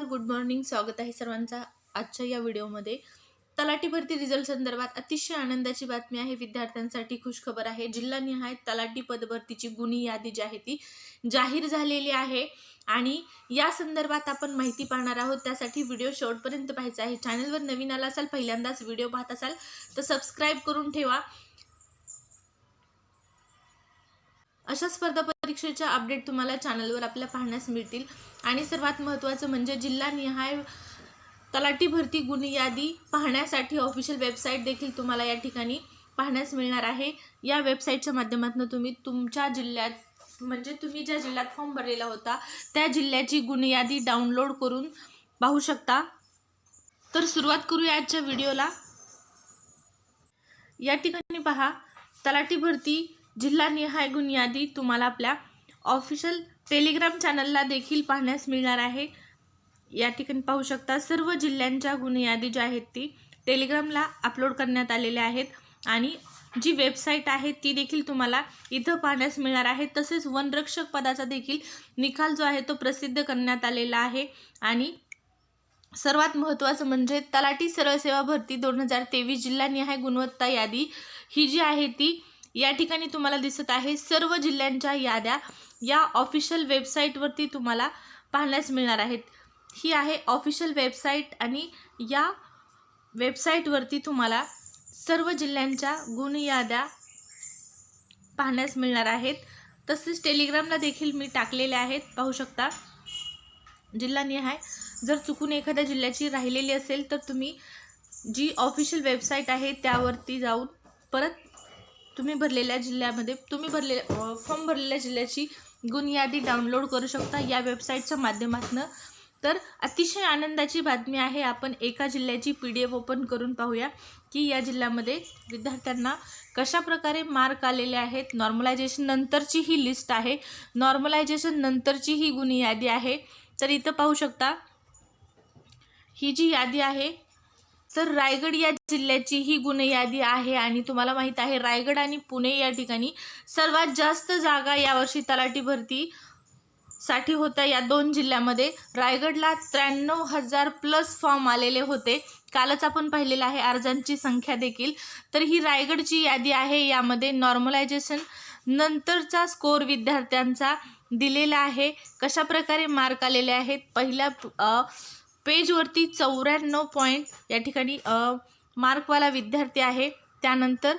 Good morning. स्वागत आहे सर्वांचा आजच्या या व्हिडिओमध्ये. तलाठी भरती रिझल्ट संदर्भात अतिशय आनंदाची बातमी आहे. विद्यार्थ्यांसाठी खुशखबर आहे. जिल्हानिहाय तलाठी पदभरतीची गुणी यादी जी आहे ती जाहीर झालेली आहे आणि या संदर्भात आपण माहिती पाहणार आहोत. त्यासाठी व्हिडिओ शेवटपर्यंत पाहायचा आहे. चॅनलवर नवीन आला असाल, पहिल्यांदाच व्हिडिओ पाहत असाल तर सबस्क्राईब करून ठेवा. अशा स्पर्धा परीक्षेच्या अपडेट तुम्हाला चॅनलवर आपल्या पाहण्यास मिळतील. आणि सर्वात महत्त्वाचं म्हणजे जिल्हानिहाय तलाठी भरती गुण यादी पाहण्यासाठी ऑफिशियल वेबसाईट देखील तुम्हाला या ठिकाणी पाहण्यास मिळणार आहे. या वेबसाईटच्या माध्यमातून तुम्ही तुमच्या जिल्ह्यात म्हणजे तुम्ही ज्या जिल्ह्यात फॉर्म भरलेला होता त्या जिल्ह्याची गुण यादी डाउनलोड करून पाहू शकता. तर सुरुवात करूया आजच्या व्हिडिओला. या ठिकाणी पहा, तलाठी भरती जिल्हानिहाय गुण यादी तुम्हाला आपल्या ऑफिशियल टेलिग्राम चॅनलला देखील पाहण्यास मिळणार आहे. या ठिकाणी पाहू शकता सर्व जिल्ह्यांच्या गुण यादी ज्या आहेत ती टेलिग्रामला अपलोड करण्यात आलेल्या आहेत आणि जी वेबसाईट आहे ती देखील तुम्हाला इथं पाहण्यास मिळणार आहे. तसेच वनरक्षक पदाचा देखील निकाल जो आहे तो प्रसिद्ध करण्यात आलेला आहे. आणि सर्वात महत्त्वाचं म्हणजे तलाठी सरळ सेवा भरती 2023 जिल्हानिहाय गुणवत्ता यादी ही जी आहे ती या ठिकाणी तुम्हाला दिसत आहे. सर्व जिल्ह्यांच्या याद्या या ऑफिशियल वेबसाईटवरती तुम्हाला पाहण्यास मिळणार आहेत. ही आहे ऑफिशियल वेबसाईट आणि या वेबसाईटवरती तुम्हाला सर्व जिल्ह्यांच्या गुण याद्या पाहण्यास मिळणार आहेत. तसेच टेलिग्रामला देखील मी टाकलेल्या आहेत, पाहू शकता. जिल्हानिहाय जर चुकून एखाद्या जिल्ह्याची राहिलेली असेल तर तुम्ही जी ऑफिशियल वेबसाईट आहे त्यावरती जाऊन परत तुम्ही भरलेल्या जिल्ह्यामध्ये फॉर्म भरलेल्या जिल्ह्याची गुण यादी डाउनलोड करू शकता या वेबसाईटच्या माध्यमातून. तर अतिशय आनंदाची बातमी आहे. आपण एका जिल्ह्याची PDF ओपन करून पाहूया की या जिल्ह्यामध्ये विद्यार्थ्यांना कशा प्रकारे मार्क आलेले आहेत. नॉर्मलायझेशन नंतरची ही लिस्ट आहे, नॉर्मलायझेशन नंतरची ही गुण यादी आहे. तर इथं पाहू शकता ही जी यादी आहे तर रायगड या जिल्ह्याची ही गुण यादी आहे. आणि तुम्हाला माहीत आहे रायगड आणि पुणे या ठिकाणी सर्वात जास्त जागा यावर्षी तलाठी भरती साठी होत्या. या दोन जिल्ह्यामध्ये रायगडला 93,000 प्लस फॉर्म आलेले होते. कालच आपण पाहिलेलं आहे अर्जांची संख्या देखील. तर ही रायगडची यादी आहे. यामध्ये नॉर्मलायझेशन नंतरचा स्कोर विद्यार्थ्यांचा दिलेला आहे, कशा प्रकारे मार्क आलेले आहेत. पहिल्या पेजवरती 94 पॉईंट या ठिकाणी मार्कवाला विद्यार्थी आहे. त्यानंतर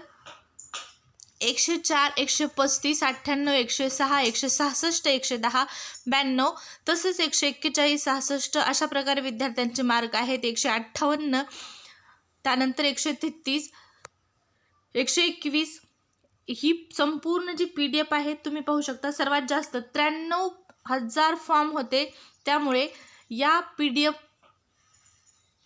104, 135, 98, 106, 166, 110, 92 तसेच 141, 66 अशा प्रकारे विद्यार्थ्यांचे मार्क आहेत. 158, त्यानंतर 133, 121 ही संपूर्ण जी PDF आहे तुम्ही पाहू शकता. सर्वात जास्त 93,000 फॉर्म होते. त्यामुळे या PDF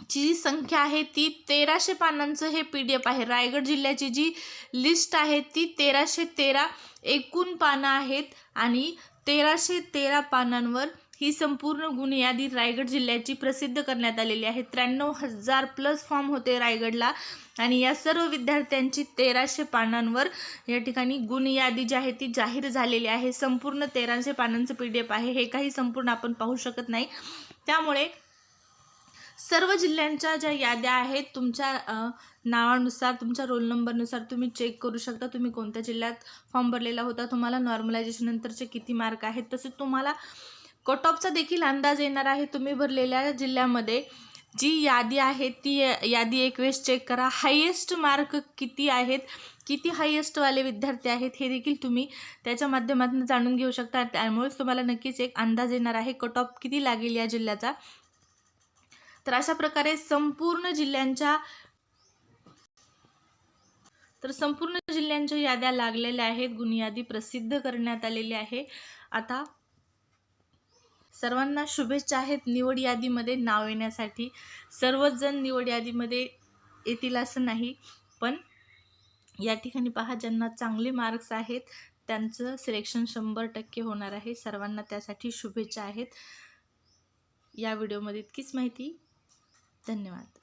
ची जी संख्या आहे ती 1300 पानांचं हे PDF आहे. रायगड जिल्ह्याची जी लिस्ट आहे ती 1313 एकूण पानं आहेत आणि 1313 पानांवर ही संपूर्ण गुण यादी रायगड जिल्ह्याची प्रसिद्ध करण्यात आलेली आहे. 93,000 प्लस फॉर्म होते रायगडला आणि या सर्व विद्यार्थ्यांची 1300 पानांवर या ठिकाणी गुण यादी जी आहे ती जाहीर झालेली आहे. संपूर्ण 1300 पानांचं PDF आहे. हे काही संपूर्ण आपण पाहू शकत नाही. त्यामुळे सर्व जिल्ह्यांच्या ज्या याद्या आहेत तुमच्या नावानुसार, तुमच्या रोल नंबरनुसार तुम्ही चेक करू शकता. तुम्ही कोणत्या जिल्ह्यात फॉर्म भरलेला होता, तुम्हाला नॉर्मलायझेशन नंतरचे किती मार्क आहेत. तसेच तुम्हाला कट ऑफचा देखील अंदाज येणार आहे. तुम्ही भरलेल्या जिल्ह्यामध्ये जी यादी आहे ती यादी एक वेळेस चेक करा. हायेस्ट मार्क किती आहेत, किती हायेस्टवाले विद्यार्थी आहेत हे देखील तुम्ही त्याच्या माध्यमातून जाणून घेऊ शकता. त्यामुळेच तुम्हाला नक्कीच एक अंदाज येणार आहे कट ऑफ किती लागेल या जिल्ह्याचा. तर अशा प्रकारे संपूर्ण जिल्ह्यांच्या याद्या लागलेल्या आहेत. गुण यादी प्रसिद्ध करण्यात आलेली आहे. आता सर्वांना शुभेच्छा आहेत निवड यादीमध्ये नाव येण्यासाठी. सर्वच जण निवड यादीमध्ये येतील असं नाही, पण या ठिकाणी पहा ज्यांना चांगले मार्क्स आहेत त्यांचं सिलेक्शन 100% होणार आहे. सर्वांना त्यासाठी शुभेच्छा आहेत. या व्हिडिओमध्ये इतकीच माहिती. धन्यवाद.